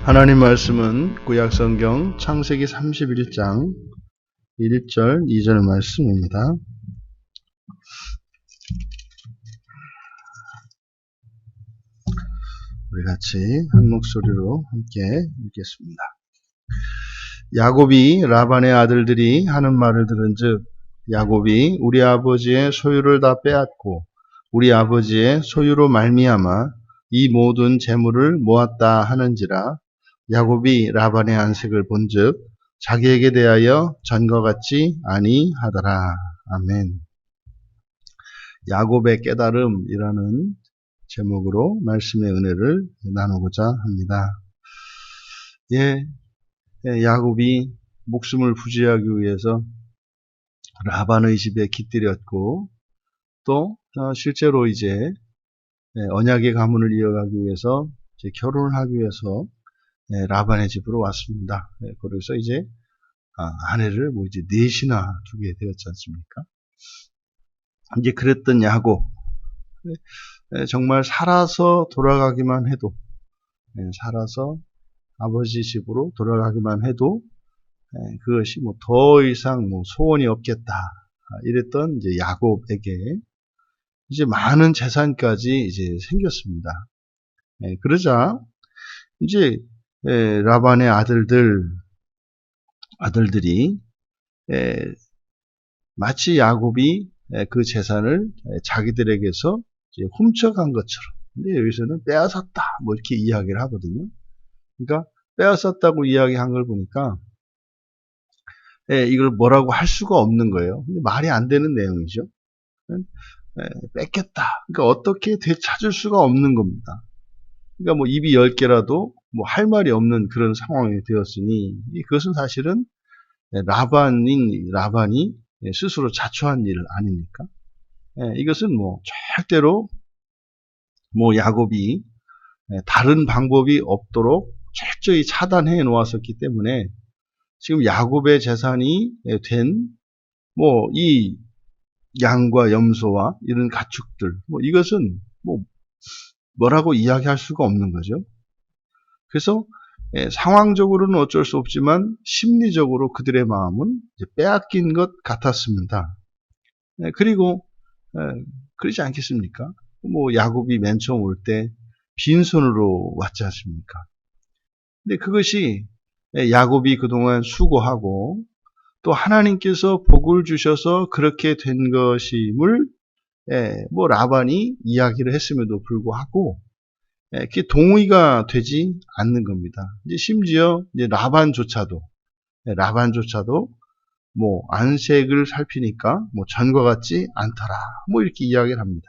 하나님 말씀은 구약성경 창세기 31장 1절 2절 말씀입니다. 우리 같이 한 목소리로 함께 읽겠습니다. 야곱이 라반의 아들들이 하는 말을 들은즉 야곱이 우리 아버지의 소유를 다 빼앗고 우리 아버지의 소유로 말미암아 이 모든 재물을 모았다 하는지라. 야곱이 라반의 안색을 본즉 자기에게 대하여 전과 같지 아니하더라. 아멘. 야곱의 깨달음이라는 제목으로 말씀의 은혜를 나누고자 합니다. 야곱이 목숨을 부지하기 위해서 라반의 집에 깃들였고 또 실제로 이제 언약의 가문을 이어가기 위해서 결혼을 하기 위해서 라반의 집으로 왔습니다. 그래서 이제 아내를 이제 넷이나 두게 되었지 않습니까? 이제 그랬던 야곱, 정말 살아서 돌아가기만 해도, 살아서 아버지 집으로 돌아가기만 해도 그것이 더 이상 소원이 없겠다 이랬던 이제 야곱에게 이제 많은 재산까지 이제 생겼습니다. 그러자 이제 라반의 아들들이 마치 야곱이 그 재산을 자기들에게서 이제 훔쳐간 것처럼, 근데 여기서는 빼앗았다 이렇게 이야기를 하거든요. 그러니까 빼앗았다고 이야기한 걸 보니까 이걸 뭐라고 할 수가 없는 거예요. 근데 말이 안 되는 내용이죠. 뺏겼다. 그러니까 어떻게 되찾을 수가 없는 겁니다. 그러니까 입이 10개라도 할 말이 없는 그런 상황이 되었으니 그것은 사실은 라반이 스스로 자초한 일 아닙니까? 이것은 절대로 야곱이 다른 방법이 없도록 철저히 차단해 놓았었기 때문에 지금 야곱의 재산이 된 이 양과 염소와 이런 가축들 이것은 뭐라고 이야기할 수가 없는 거죠. 그래서 상황적으로는 어쩔 수 없지만 심리적으로 그들의 마음은 이제 빼앗긴 것 같았습니다. 그리고 그러지 않겠습니까? 야곱이 맨 처음 올 때 빈손으로 왔지 않습니까? 근데 그것이 야곱이 그동안 수고하고 또 하나님께서 복을 주셔서 그렇게 된 것임을 라반이 이야기를 했음에도 불구하고 그게 동의가 되지 않는 겁니다. 이제 심지어 이제 라반조차도 안색을 살피니까 전과 같지 않더라. 이렇게 이야기를 합니다.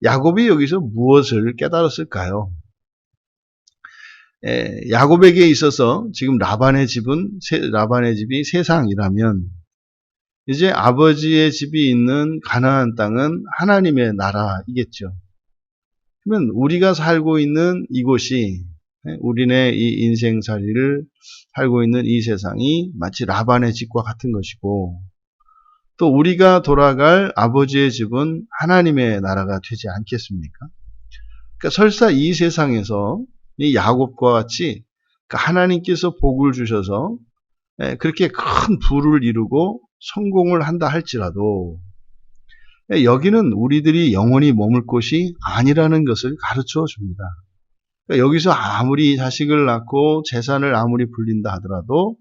야곱이 여기서 무엇을 깨달았을까요? 야곱에게 있어서 지금 라반의 집이 세상이라면 이제 아버지의 집이 있는 가나안 땅은 하나님의 나라이겠죠. 그러면 우리가 살고 있는 이곳이, 우리네 이 인생살이를 살고 있는 이 세상이 마치 라반의 집과 같은 것이고 또 우리가 돌아갈 아버지의 집은 하나님의 나라가 되지 않겠습니까? 그러니까 설사 이 세상에서 이 야곱과 같이 하나님께서 복을 주셔서 그렇게 큰 부를 이루고 성공을 한다 할지라도 여기는 우리들이 영원히 머물 곳이 아니라는 것을 가르쳐 줍니다. 그러니까 여기서 아무리 자식을 낳고 재산을 아무리 불린다 하더라도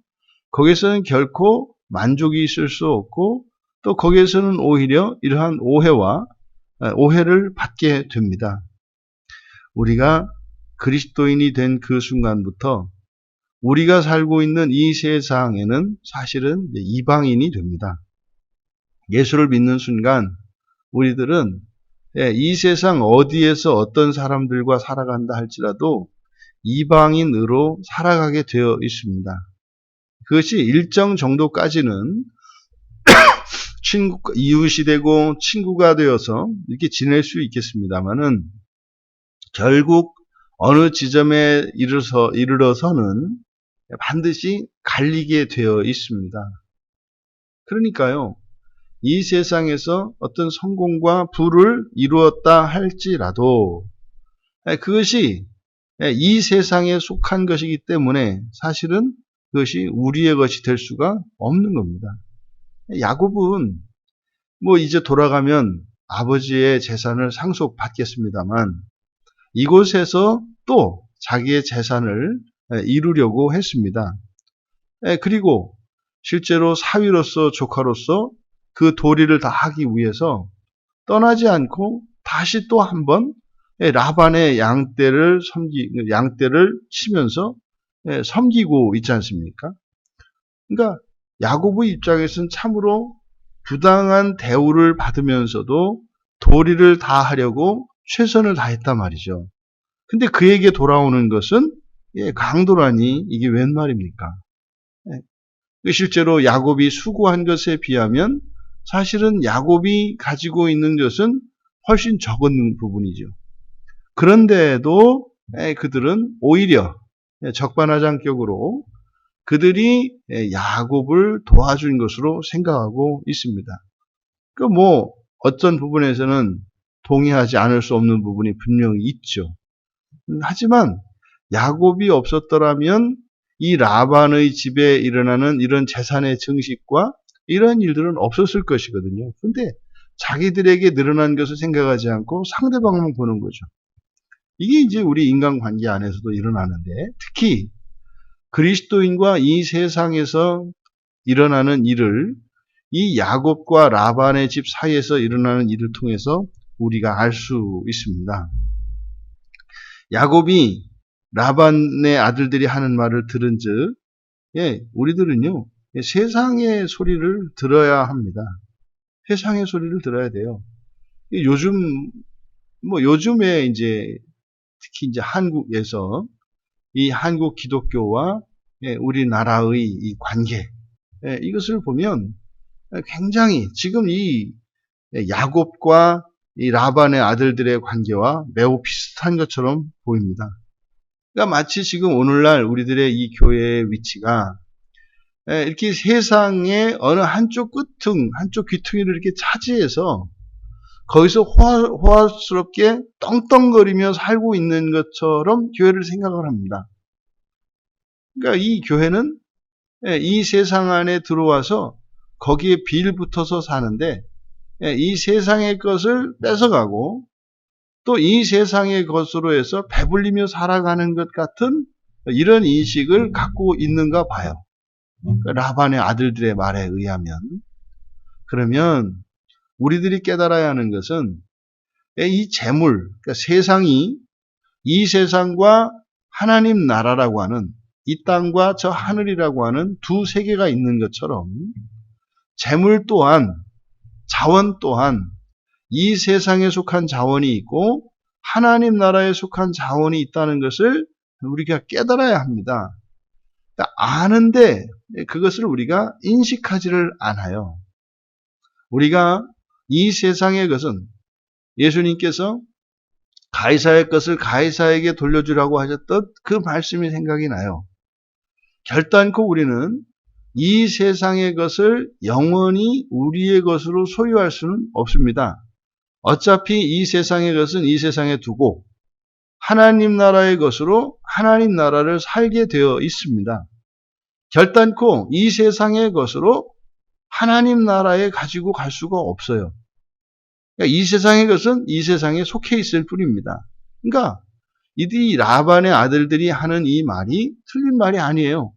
거기서는 결코 만족이 있을 수 없고 또 거기에서는 오히려 이러한 오해를 받게 됩니다. 우리가 그리스도인이 된 그 순간부터 우리가 살고 있는 이 세상에는 사실은 이방인이 됩니다. 예수를 믿는 순간 우리들은 이 세상 어디에서 어떤 사람들과 살아간다 할지라도 이방인으로 살아가게 되어 있습니다. 그것이 일정 정도까지는 이웃이 되고 친구가 되어서 이렇게 지낼 수 있겠습니다만은 결국 어느 지점에 이르러서는 반드시 갈리게 되어 있습니다. 그러니까요, 이 세상에서 어떤 성공과 부를 이루었다 할지라도 그것이 이 세상에 속한 것이기 때문에 사실은 그것이 우리의 것이 될 수가 없는 겁니다. 야곱은 뭐 이제 돌아가면 아버지의 재산을 상속받겠습니다만 이곳에서 또 자기의 재산을 이루려고 했습니다. 그리고 실제로 사위로서 조카로서 그 도리를 다 하기 위해서 떠나지 않고 다시 또 한번 라반의 양떼를 치면서 섬기고 있지 않습니까? 그러니까 야곱의 입장에서는 참으로 부당한 대우를 받으면서도 도리를 다 하려고 최선을 다했단 말이죠. 근데 그에게 돌아오는 것은 강도라니 이게 웬 말입니까? 실제로 야곱이 수고한 것에 비하면 사실은 야곱이 가지고 있는 것은 훨씬 적은 부분이죠. 그런데도 그들은 오히려 적반하장격으로 그들이 야곱을 도와준 것으로 생각하고 있습니다. 그 뭐 어떤 부분에서는 동의하지 않을 수 없는 부분이 분명히 있죠. 하지만 야곱이 없었더라면 이 라반의 집에 일어나는 이런 재산의 증식과 이런 일들은 없었을 것이거든요. 근데 자기들에게 늘어난 것을 생각하지 않고 상대방만 보는 거죠. 이게 이제 우리 인간관계 안에서도 일어나는데 특히 그리스도인과 이 세상에서 일어나는 일을 이 야곱과 라반의 집 사이에서 일어나는 일을 통해서 우리가 알 수 있습니다. 야곱이 라반의 아들들이 하는 말을 들은즉 우리들은요 세상의 소리를 들어야 합니다. 세상의 소리를 들어야 돼요. 요즘에 이제 특히 이제 한국에서 이 한국 기독교와 우리나라의 이 관계 이것을 보면 굉장히 지금 이 야곱과 이 라반의 아들들의 관계와 매우 비슷한 것처럼 보입니다. 그러니까 마치 지금 오늘날 우리들의 이 교회의 위치가 이렇게 세상의 어느 한쪽 한쪽 귀퉁이를 이렇게 차지해서 거기서 호화스럽게 떵떵거리며 살고 있는 것처럼 교회를 생각을 합니다. 그러니까 이 교회는 이 세상 안에 들어와서 거기에 빌붙어서 사는데 이 세상의 것을 뺏어가고 또 이 세상의 것으로 해서 배불리며 살아가는 것 같은 이런 인식을 갖고 있는가 봐요. 라반의 아들들의 말에 의하면. 그러면 우리들이 깨달아야 하는 것은 이 재물, 그러니까 세상이 이 세상과 하나님 나라라고 하는 이 땅과 저 하늘이라고 하는 두 세계가 있는 것처럼 재물 또한 자원 또한 이 세상에 속한 자원이 있고 하나님 나라에 속한 자원이 있다는 것을 우리가 깨달아야 합니다. 아는데 그것을 우리가 인식하지를 않아요. 우리가 이 세상의 것은 예수님께서 가이사의 것을 가이사에게 돌려주라고 하셨던 그 말씀이 생각이 나요. 결단코 우리는 이 세상의 것을 영원히 우리의 것으로 소유할 수는 없습니다. 어차피 이 세상의 것은 이 세상에 두고 하나님 나라의 것으로 하나님 나라를 살게 되어 있습니다. 결단코 이 세상의 것으로 하나님 나라에 가지고 갈 수가 없어요. 그러니까 이 세상의 것은 이 세상에 속해 있을 뿐입니다. 그러니까 이 라반의 아들들이 하는 이 말이 틀린 말이 아니에요.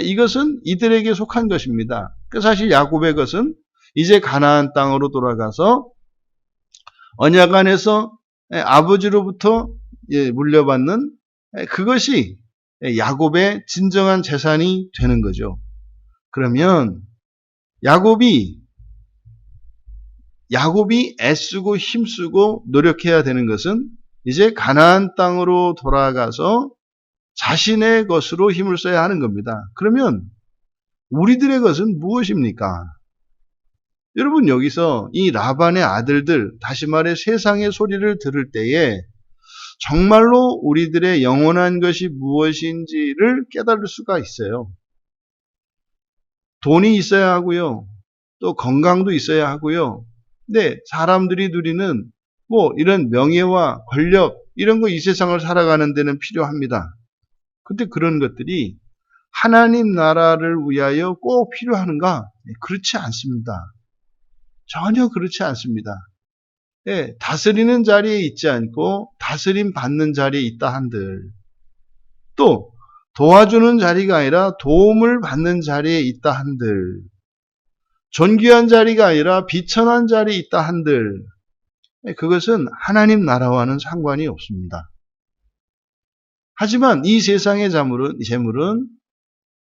이것은 이들에게 속한 것입니다. 사실 야곱의 것은 이제 가나안 땅으로 돌아가서 언약 안에서 아버지로부터 물려받는 그것이 야곱의 진정한 재산이 되는 거죠. 그러면 야곱이 애쓰고 힘쓰고 노력해야 되는 것은 이제 가나안 땅으로 돌아가서 자신의 것으로 힘을 써야 하는 겁니다. 그러면 우리들의 것은 무엇입니까? 여러분 여기서 이 라반의 아들들, 다시 말해 세상의 소리를 들을 때에 정말로 우리들의 영원한 것이 무엇인지를 깨달을 수가 있어요. 돈이 있어야 하고요. 또 건강도 있어야 하고요. 근데 사람들이 누리는 뭐 이런 명예와 권력 이런 거 이 세상을 살아가는 데는 필요합니다. 근데 그런 것들이 하나님 나라를 위하여 꼭 필요한가? 그렇지 않습니다. 전혀 그렇지 않습니다. 예, 다스리는 자리에 있지 않고 다스림 받는 자리에 있다 한들, 또 도와주는 자리가 아니라 도움을 받는 자리에 있다 한들, 존귀한 자리가 아니라 비천한 자리에 있다 한들, 그것은 하나님 나라와는 상관이 없습니다. 하지만 이 세상의 재물은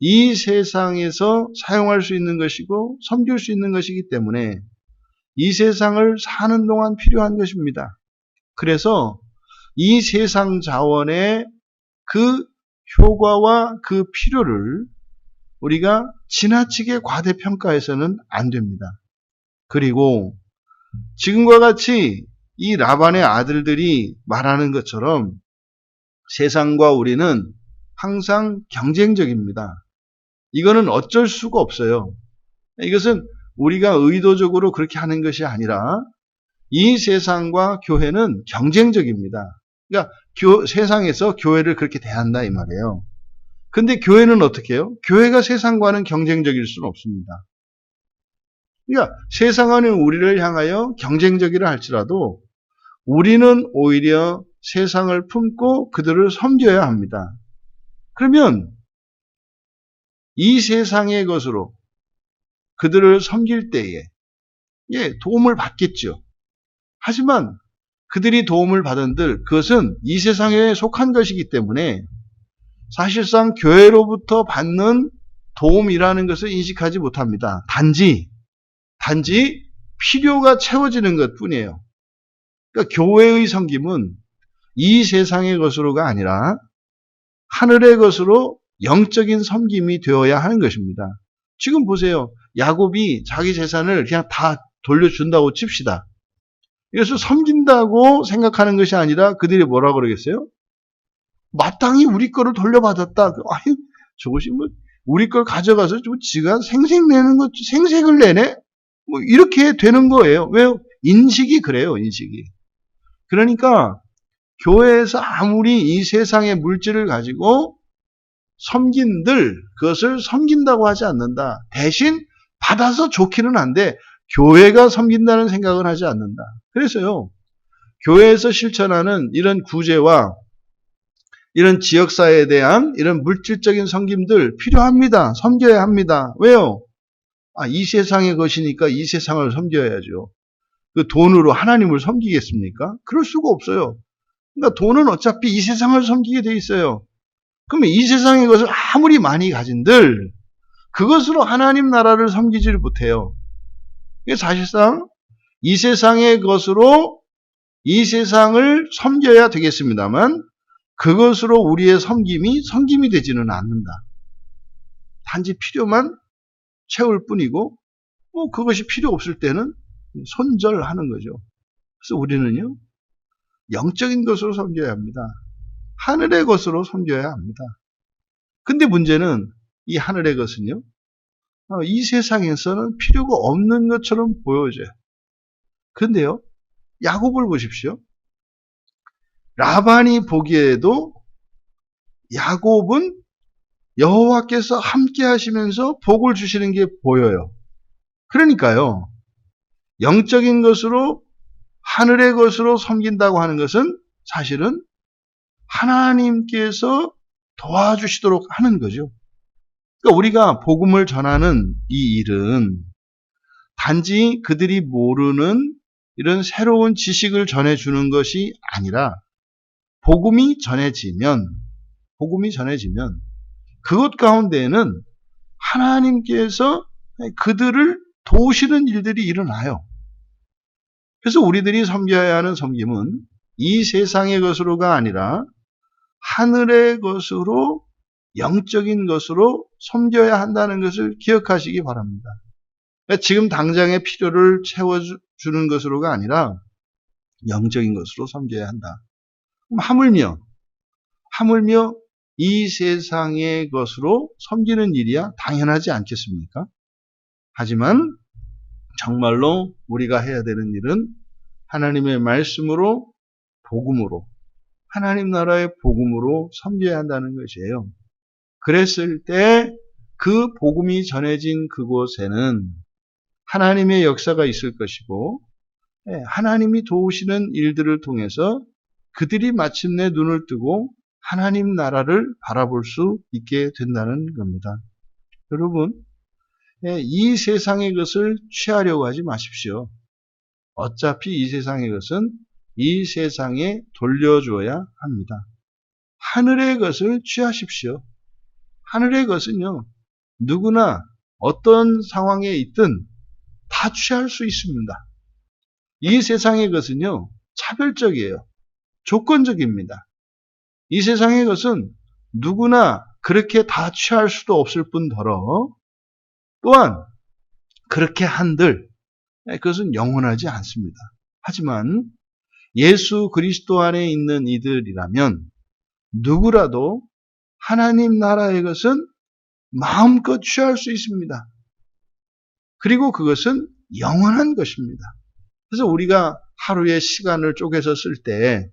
이 세상에서 사용할 수 있는 것이고 섬길 수 있는 것이기 때문에 이 세상을 사는 동안 필요한 것입니다. 그래서 이 세상 자원의 그 효과와 그 필요를 우리가 지나치게 과대평가해서는 안 됩니다. 그리고 지금과 같이 이 라반의 아들들이 말하는 것처럼 세상과 우리는 항상 경쟁적입니다. 이거는 어쩔 수가 없어요. 이것은 우리가 의도적으로 그렇게 하는 것이 아니라 이 세상과 교회는 경쟁적입니다. 그러니까 세상에서 교회를 그렇게 대한다 이 말이에요. 근데 교회는 어떻게 해요? 교회가 세상과는 경쟁적일 수는 없습니다. 그러니까 세상은 우리를 향하여 경쟁적이라 할지라도 우리는 오히려 세상을 품고 그들을 섬겨야 합니다. 그러면 이 세상의 것으로 그들을 섬길 때에 도움을 받겠죠. 하지만 그들이 도움을 받은들 그것은 이 세상에 속한 것이기 때문에 사실상 교회로부터 받는 도움이라는 것을 인식하지 못합니다. 단지 필요가 채워지는 것뿐이에요. 그러니까 교회의 섬김은 이 세상의 것으로가 아니라 하늘의 것으로 영적인 섬김이 되어야 하는 것입니다. 지금 보세요. 야곱이 자기 재산을 그냥 다 돌려준다고 칩시다. 그래서 섬긴다고 생각하는 것이 아니라 그들이 뭐라고 그러겠어요? 마땅히 우리 거를 돌려받았다. 아니, 저것이 뭐 우리 걸 가져가서 좀 지가 생색을 내네? 뭐 이렇게 되는 거예요. 왜요? 인식이 그래요, 인식이. 그러니까 교회에서 아무리 이 세상의 물질을 가지고 섬긴들 그것을 섬긴다고 하지 않는다. 대신 받아서 좋기는 한데 교회가 섬긴다는 생각을 하지 않는다. 그래서요. 교회에서 실천하는 이런 구제와 이런 지역사회에 대한 이런 물질적인 섬김들 필요합니다. 섬겨야 합니다. 왜요? 이 세상의 것이니까 이 세상을 섬겨야죠. 그 돈으로 하나님을 섬기겠습니까? 그럴 수가 없어요. 그러니까 돈은 어차피 이 세상을 섬기게 돼 있어요. 그러면 이 세상의 것을 아무리 많이 가진들 그것으로 하나님 나라를 섬기지를 못해요. 사실상 이 세상의 것으로 이 세상을 섬겨야 되겠습니다만 그것으로 우리의 섬김이 되지는 않는다. 단지 필요만 채울 뿐이고 뭐 그것이 필요 없을 때는 손절하는 거죠. 그래서 우리는요. 영적인 것으로 섬겨야 합니다. 하늘의 것으로 섬겨야 합니다. 근데 문제는 이 하늘의 것은요. 이 세상에서는 필요가 없는 것처럼 보여져요. 그런데요. 야곱을 보십시오. 라반이 보기에도 야곱은 여호와께서 함께 하시면서 복을 주시는 게 보여요. 그러니까요. 영적인 것으로 하늘의 것으로 섬긴다고 하는 것은 사실은 하나님께서 도와주시도록 하는 거죠. 그러니까 우리가 복음을 전하는 이 일은 단지 그들이 모르는 이런 새로운 지식을 전해주는 것이 아니라 복음이 전해지면 그것 가운데에는 하나님께서 그들을 도우시는 일들이 일어나요. 그래서 우리들이 섬겨야 하는 섬김은 이 세상의 것으로가 아니라 하늘의 것으로 영적인 것으로 섬겨야 한다는 것을 기억하시기 바랍니다. 그러니까 지금 당장의 필요를 채워주는 것으로가 아니라 영적인 것으로 섬겨야 한다. 그럼 하물며 이 세상의 것으로 섬기는 일이야 당연하지 않겠습니까? 하지만 정말로 우리가 해야 되는 일은 하나님의 말씀으로, 복음으로, 하나님 나라의 복음으로 섬겨야 한다는 것이에요. 그랬을 때 그 복음이 전해진 그곳에는 하나님의 역사가 있을 것이고, 하나님이 도우시는 일들을 통해서 그들이 마침내 눈을 뜨고 하나님 나라를 바라볼 수 있게 된다는 겁니다. 여러분, 이 세상의 것을 취하려고 하지 마십시오. 어차피 이 세상의 것은 이 세상에 돌려줘야 합니다. 하늘의 것을 취하십시오. 하늘의 것은요, 누구나 어떤 상황에 있든 다 취할 수 있습니다. 이 세상의 것은요, 차별적이에요. 조건적입니다. 이 세상의 것은 누구나 그렇게 다 취할 수도 없을 뿐더러 또한 그렇게 한들 그것은 영원하지 않습니다. 하지만 예수 그리스도 안에 있는 이들이라면 누구라도 하나님 나라의 것은 마음껏 취할 수 있습니다. 그리고 그것은 영원한 것입니다. 그래서 우리가 하루의 시간을 쪼개서 쓸 때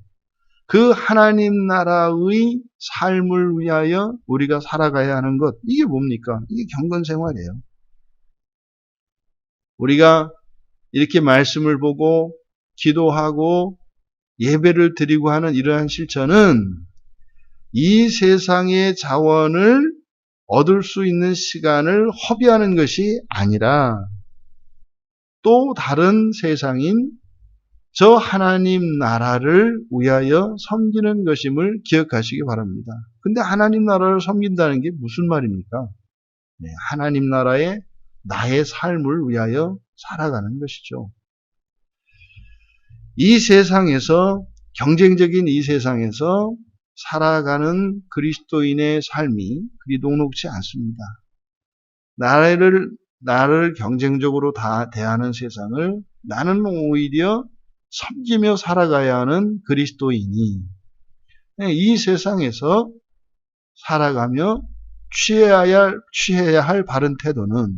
그 하나님 나라의 삶을 위하여 우리가 살아가야 하는 것, 이게 뭡니까? 이게 경건생활이에요. 우리가 이렇게 말씀을 보고 기도하고 예배를 드리고 하는 이러한 실천은 이 세상의 자원을 얻을 수 있는 시간을 허비하는 것이 아니라 또 다른 세상인 저 하나님 나라를 위하여 섬기는 것임을 기억하시기 바랍니다. 근데 하나님 나라를 섬긴다는 게 무슨 말입니까? 하나님 나라의 나의 삶을 위하여 살아가는 것이죠. 이 세상에서, 경쟁적인 이 세상에서 살아가는 그리스도인의 삶이 그리 녹록지 않습니다. 나를 경쟁적으로 다 대하는 세상을 나는 오히려 섬기며 살아가야 하는 그리스도인이 이 세상에서 살아가며 취해야 할 바른 태도는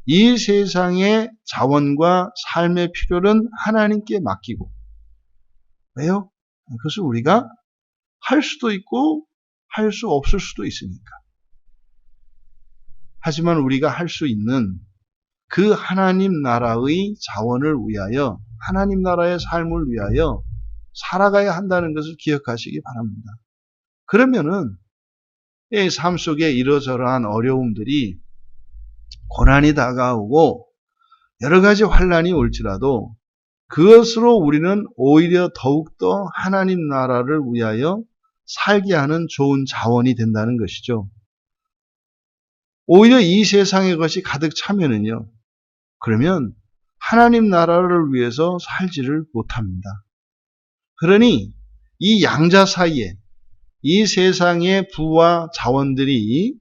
이 세상의 자원과 삶의 필요는 하나님께 맡기고, 왜요? 그것을 우리가 할 수도 있고 할 수 없을 수도 있으니까. 하지만 우리가 할 수 있는 그 하나님 나라의 자원을 위하여, 하나님 나라의 삶을 위하여 살아가야 한다는 것을 기억하시기 바랍니다. 그러면은 이 삶 속에 이러저러한 어려움들이, 고난이 다가오고 여러 가지 환난이 올지라도 그것으로 우리는 오히려 더욱더 하나님 나라를 위하여 살게 하는 좋은 자원이 된다는 것이죠. 오히려 이 세상의 것이 가득 차면은요, 그러면 하나님 나라를 위해서 살지를 못합니다. 그러니 이 양자 사이에 이 세상의 부와 자원들이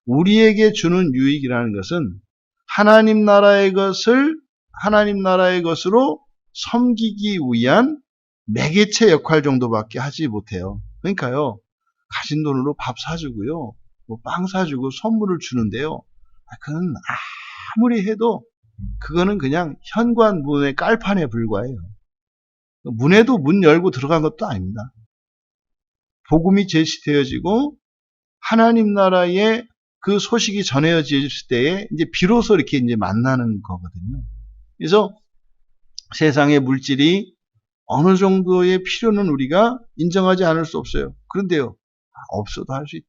우리에게 주는 유익이라는 것은 하나님 나라의 것을 하나님 나라의 것으로 섬기기 위한 매개체 역할 정도밖에 하지 못해요. 그러니까요, 가진 돈으로 밥 사주고요, 빵 사주고 선물을 주는데요, 그건 아무리 해도 그거는 그냥 현관문의 깔판에 불과해요. 문에도 문 열고 들어간 것도 아닙니다. 복음이 제시되어지고 하나님 나라의 그 소식이 전해질 때에 이제 비로소 이렇게 이제 만나는 거거든요. 그래서 세상의 물질이 어느 정도의 필요는 우리가 인정하지 않을 수 없어요. 그런데요, 없어도 할 수 있다.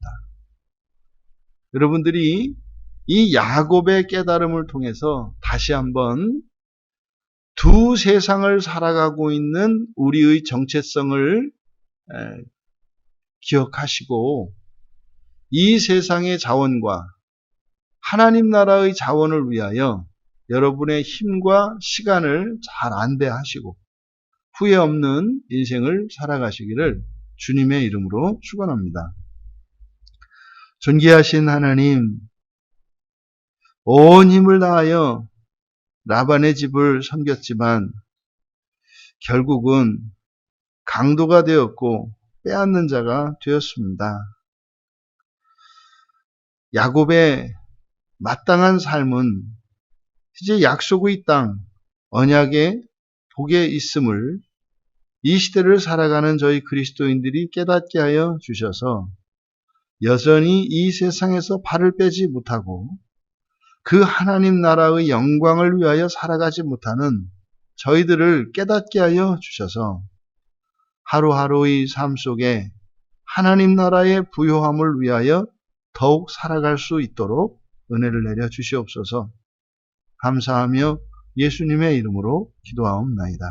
여러분들이 이 야곱의 깨달음을 통해서 다시 한번 두 세상을 살아가고 있는 우리의 정체성을 기억하시고 이 세상의 자원과 하나님 나라의 자원을 위하여 여러분의 힘과 시간을 잘 안배하시고 후회 없는 인생을 살아가시기를 주님의 이름으로 축원합니다. 존귀하신 하나님, 온 힘을 다하여 라반의 집을 섬겼지만 결국은 강도가 되었고 빼앗는 자가 되었습니다. 야곱의 마땅한 삶은 이제 약속의 땅, 언약의 복에 있음을 이 시대를 살아가는 저희 그리스도인들이 깨닫게 하여 주셔서 여전히 이 세상에서 발을 빼지 못하고 그 하나님 나라의 영광을 위하여 살아가지 못하는 저희들을 깨닫게 하여 주셔서 하루하루의 삶 속에 하나님 나라의 부요함을 위하여 더욱 살아갈 수 있도록 은혜를 내려 주시옵소서. 감사하며 예수님의 이름으로 기도하옵나이다.